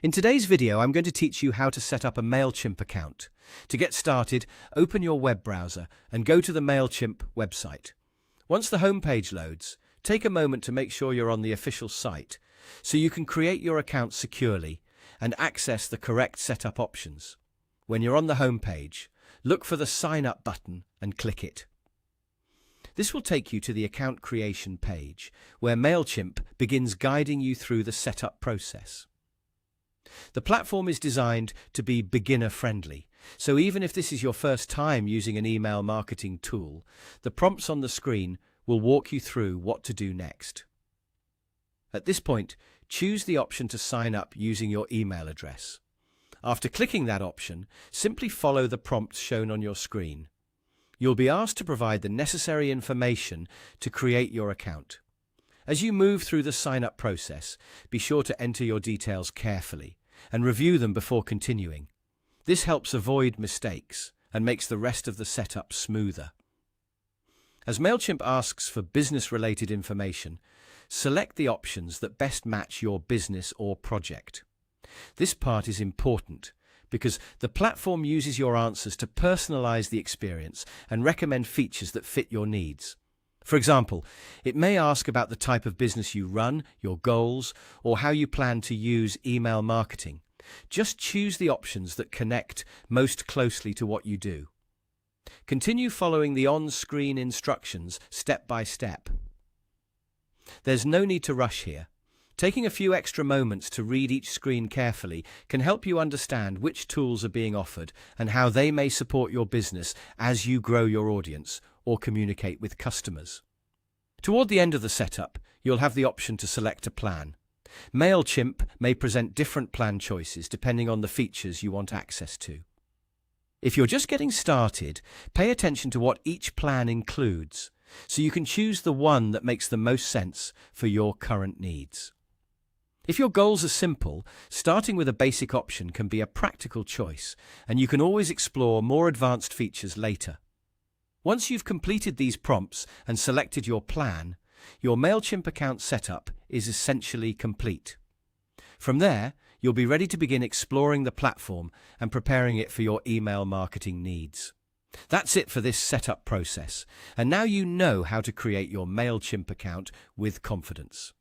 In today's video, I'm going to teach you how to set up a MailChimp account. To get started, open your web browser and go to the MailChimp website. Once the homepage loads, take a moment to make sure you're on the official site so you can create your account securely and access the correct setup options. When you're on the homepage, look for the Sign Up button and click it. This will take you to the account creation page, where MailChimp begins guiding you through the setup process. The platform is designed to be beginner-friendly, so even if this is your first time using an email marketing tool, the prompts on the screen will walk you through what to do next. At this point, choose the option to sign up using your email address. After clicking that option, simply follow the prompts shown on your screen. You'll be asked to provide the necessary information to create your account. As you move through the sign-up process, be sure to enter your details carefully and review them before continuing. This helps avoid mistakes and makes the rest of the setup smoother. As MailChimp asks for business-related information, select the options that best match your business or project. This part is important because the platform uses your answers to personalize the experience and recommend features that fit your needs. For example, it may ask about the type of business you run, your goals, or how you plan to use email marketing. Just choose the options that connect most closely to what you do. Continue following the on-screen instructions step by step. There's no need to rush here. Taking a few extra moments to read each screen carefully can help you understand which tools are being offered and how they may support your business as you grow your audience or communicate with customers. Toward the end of the setup, you'll have the option to select a plan. MailChimp may present different plan choices depending on the features you want access to. If you're just getting started, pay attention to what each plan includes, so you can choose the one that makes the most sense for your current needs. If your goals are simple, starting with a basic option can be a practical choice, and you can always explore more advanced features later. Once you've completed these prompts and selected your plan, your MailChimp account setup is essentially complete. From there, you'll be ready to begin exploring the platform and preparing it for your email marketing needs. That's it for this setup process, and now you know how to create your MailChimp account with confidence.